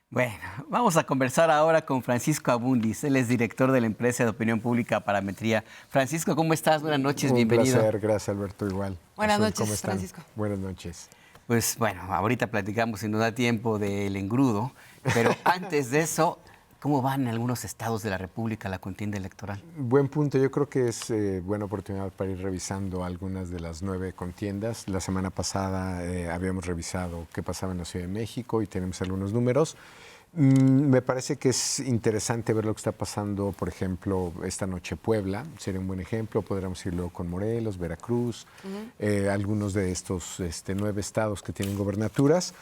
Bueno, vamos a conversar ahora con Francisco Abundis. Él es director de la empresa de opinión pública Parametría. Francisco, ¿cómo estás? Buenas noches, Un bienvenido. placer, gracias Alberto, igual. Buenas Azul, ¿cómo noches, están? Francisco. Buenas noches. Pues bueno, ahorita platicamos si nos da tiempo del engrudo, pero antes de eso, ¿cómo van en algunos estados de la República la contienda electoral? Buen punto, yo creo que es buena oportunidad para ir revisando algunas de las 9 contiendas. La semana pasada habíamos revisado qué pasaba en la Ciudad de México y tenemos algunos números. Me parece que es interesante ver lo que está pasando, por ejemplo, esta noche Puebla, sería un buen ejemplo. Podríamos ir luego con Morelos, Veracruz, algunos de estos 9 estados que tienen gobernaturas.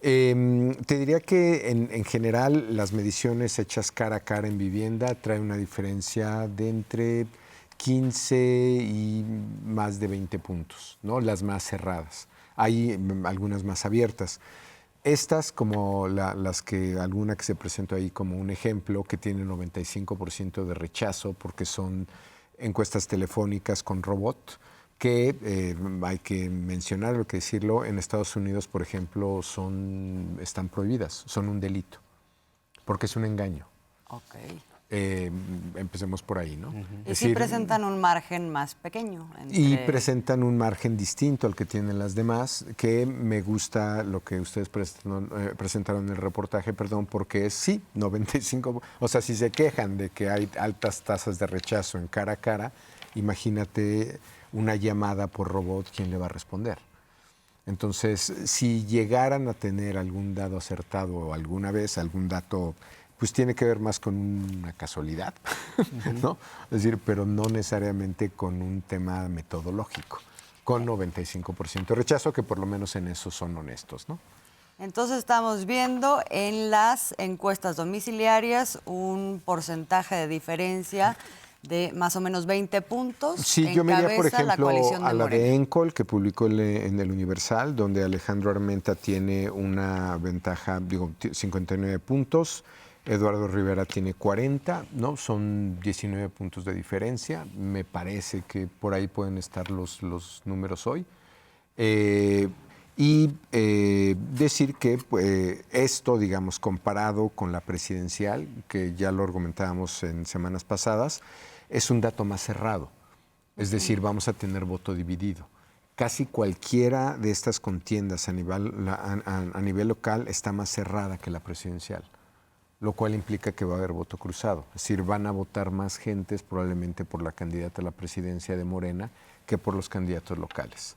Te diría que en general las mediciones hechas cara a cara en vivienda traen una diferencia de entre 15 y más de 20 puntos, ¿no? Las más cerradas. Hay algunas más abiertas. Estas, como alguna que se presentó ahí como un ejemplo, que tiene 95% de rechazo porque son encuestas telefónicas con robot, que hay que mencionar, hay que decirlo, en Estados Unidos, por ejemplo, están prohibidas, son un delito, porque es un engaño. Ok. Empecemos por ahí, ¿no? Y sí presentan un margen más pequeño. Y presentan un margen distinto al que tienen las demás, que me gusta lo que ustedes presentaron en el reportaje, perdón, porque es sí, 95, o sea, si se quejan de que hay altas tasas de rechazo en cara a cara, imagínate una llamada por robot, ¿quién le va a responder? Entonces, si llegaran a tener algún dado acertado o alguna vez algún dato, pues tiene que ver más con una casualidad, ¿no? Es decir, pero no necesariamente con un tema metodológico, con 95% de rechazo, que por lo menos en eso son honestos, ¿no? Entonces estamos viendo en las encuestas domiciliarias un porcentaje de diferencia de más o menos 20 puntos. Sí, yo me iría, por ejemplo, a la de Morena. Encol, que publicó en el Universal, donde Alejandro Armenta tiene una ventaja, 59 puntos, Eduardo Rivera tiene 40, ¿no? Son 19 puntos de diferencia. Me parece que por ahí pueden estar los números hoy. Decir que esto, digamos, comparado con la presidencial, que ya lo argumentábamos en semanas pasadas, es un dato más cerrado. Es decir, vamos a tener voto dividido. Casi cualquiera de estas contiendas a nivel local está más cerrada que la presidencial, lo cual implica que va a haber voto cruzado. Es decir, van a votar más gentes probablemente por la candidata a la presidencia de Morena que por los candidatos locales.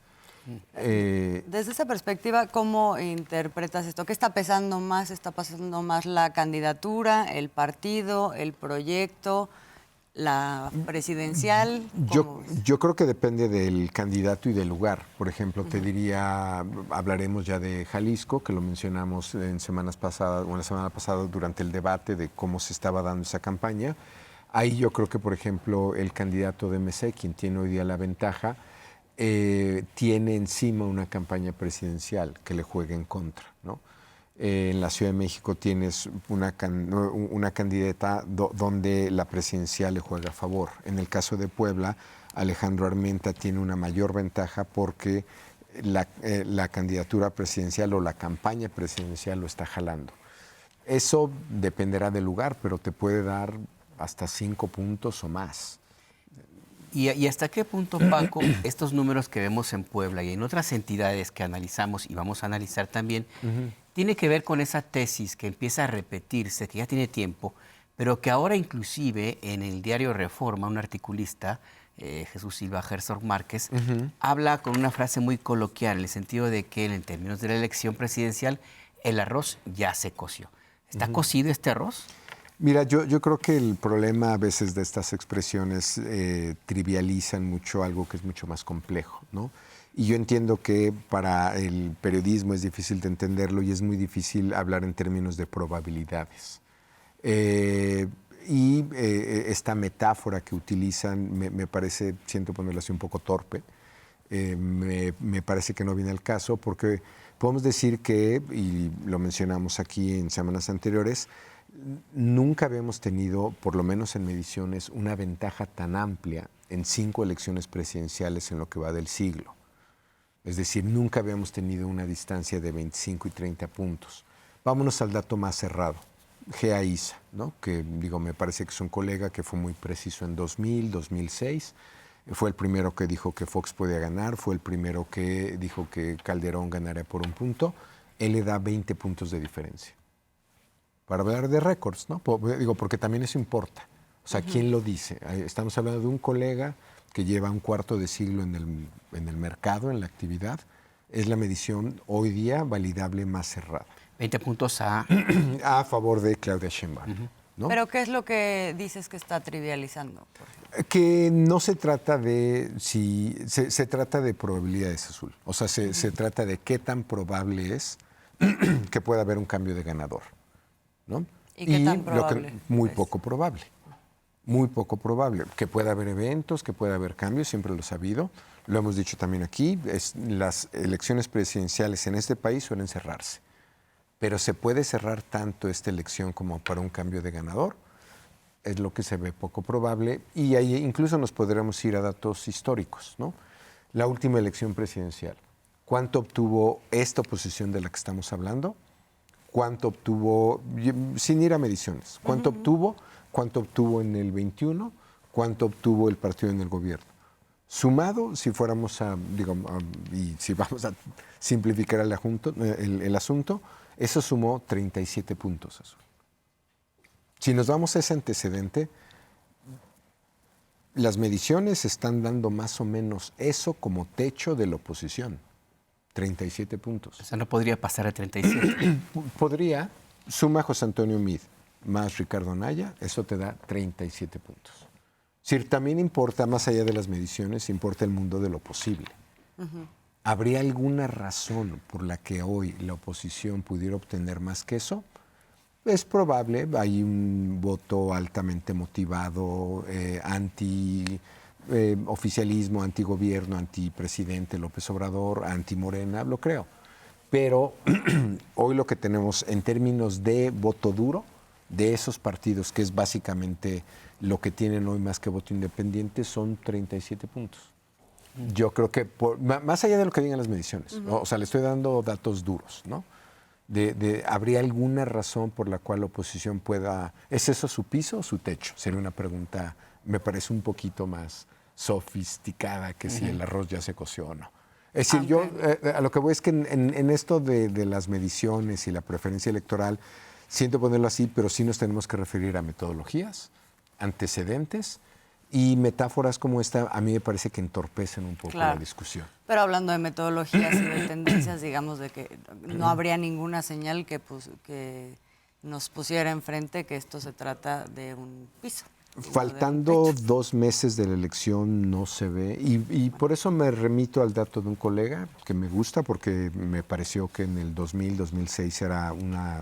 Desde esa perspectiva, ¿cómo interpretas esto? ¿Qué está pesando más? ¿Está pasando más la candidatura, el partido, el proyecto, la presidencial? Yo creo que depende del candidato y del lugar. Por ejemplo, te diría, hablaremos ya de Jalisco, que lo mencionamos en semanas pasadas, o la semana pasada durante el debate de cómo se estaba dando esa campaña. Ahí yo creo que, por ejemplo, el candidato de MC, quien tiene hoy día la ventaja, tiene encima una campaña presidencial que le juega en contra, ¿no? En la Ciudad de México tienes una candidata donde la presidencial le juega a favor. En el caso de Puebla, Alejandro Armenta tiene una mayor ventaja porque la candidatura presidencial o la campaña presidencial lo está jalando. Eso dependerá del lugar, pero te puede dar hasta 5 puntos o más. ¿Y hasta qué punto, Paco, estos números que vemos en Puebla y en otras entidades que analizamos y vamos a analizar también, tiene que ver con esa tesis que empieza a repetirse, que ya tiene tiempo, pero que ahora inclusive en el diario Reforma, un articulista, Jesús Silva Herzog Márquez, habla con una frase muy coloquial, en el sentido de que en términos de la elección presidencial, el arroz ya se coció. ¿Está cocido este arroz? Mira, yo creo que el problema a veces de estas expresiones trivializan mucho algo que es mucho más complejo, ¿no? Y yo entiendo que para el periodismo es difícil de entenderlo y es muy difícil hablar en términos de probabilidades. Esta metáfora que utilizan me parece, siento ponerlo así un poco torpe, me parece que no viene al caso porque podemos decir que, y lo mencionamos aquí en semanas anteriores, nunca habíamos tenido, por lo menos en mediciones, una ventaja tan amplia en 5 elecciones presidenciales en lo que va del siglo. Es decir, nunca habíamos tenido una distancia de 25 y 30 puntos. Vámonos al dato más cerrado. GA-ISA, ¿no? Que digo, me parece que es un colega que fue muy preciso en 2000, 2006. Fue el primero que dijo que Fox podía ganar, fue el primero que dijo que Calderón ganaría por un punto. Él le da 20 puntos de diferencia. Para hablar de récords, ¿no? Digo, porque también eso importa. O sea, ¿quién lo dice? Estamos hablando de un colega que lleva un cuarto de siglo en el mercado, en la actividad. Es la medición hoy día validable más cerrada. 20 puntos a favor de Claudia Sheinbaum. ¿No? ¿Pero qué es lo que dices que está trivializando? Que no se trata de si se trata de probabilidades, Azul. O sea, se trata de qué tan probable es que pueda haber un cambio de ganador, ¿no? ¿Y qué tan probable? Muy poco probable. Muy poco probable. Que pueda haber eventos, que pueda haber cambios, siempre lo ha habido. Lo hemos dicho también aquí. Las elecciones presidenciales en este país suelen cerrarse. Pero ¿se puede cerrar tanto esta elección como para un cambio de ganador? Es lo que se ve poco probable. Y ahí incluso nos podremos ir a datos históricos, ¿no? La última elección presidencial. ¿Cuánto obtuvo esta oposición de la que estamos hablando? ¿Cuánto obtuvo, sin ir a mediciones, cuánto obtuvo en el 21? ¿Cuánto obtuvo el partido en el gobierno? Sumado, si fuéramos y si vamos a simplificar el asunto, eso sumó 37 puntos. Azul. Si nos vamos a ese antecedente, las mediciones están dando más o menos eso como techo de la oposición. 37 puntos. O sea, no podría pasar a 37. Podría, suma José Antonio Meade más Ricardo Anaya, eso te da 37 puntos. Es decir, también importa, más allá de las mediciones, importa el mundo de lo posible. ¿Habría alguna razón por la que hoy la oposición pudiera obtener más que eso? Es probable, hay un voto altamente motivado, anti-oficialismo, antigobierno, antipresidente López Obrador, anti-Morena, lo creo. Pero hoy lo que tenemos en términos de voto duro, de esos partidos, que es básicamente lo que tienen hoy más que voto independiente, son 37 puntos. Yo creo que, más allá de lo que digan las mediciones, ¿no? O sea, le estoy dando datos duros, ¿no? ¿Habría alguna razón por la cual la oposición pueda... ¿Es eso su piso o su techo? Sería una pregunta, me parece un poquito más sofisticada que si el arroz ya se coció o no. Es decir, yo a lo que voy es que en esto de las mediciones y la preferencia electoral, siento ponerlo así, pero sí nos tenemos que referir a metodologías, antecedentes y metáforas como esta, a mí me parece que entorpecen un poco la discusión. Pero hablando de metodologías y de tendencias, digamos, de que no habría ninguna señal que nos pusiera enfrente que esto se trata de un piso. Faltando 2 meses de la elección no se ve, y por eso me remito al dato de un colega que me gusta, porque me pareció que en el 2000, 2006 era un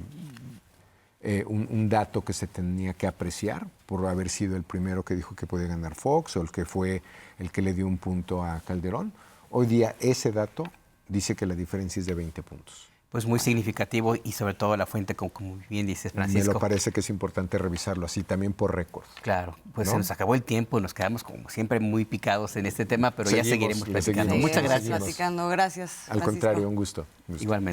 dato que se tenía que apreciar por haber sido el primero que dijo que podía ganar Fox o el que fue el que le dio un punto a Calderón. Hoy día ese dato dice que la diferencia es de 20 puntos. Pues muy significativo y sobre todo la fuente, como bien dices, Francisco. Me lo parece que es importante revisarlo así, también por récord. Claro, pues ¿no? Se nos acabó el tiempo, nos quedamos como siempre muy picados en este tema, pero ya seguiremos platicando. Muchas Muchas gracias. platicando, gracias. Al contrario, un gusto. Igualmente.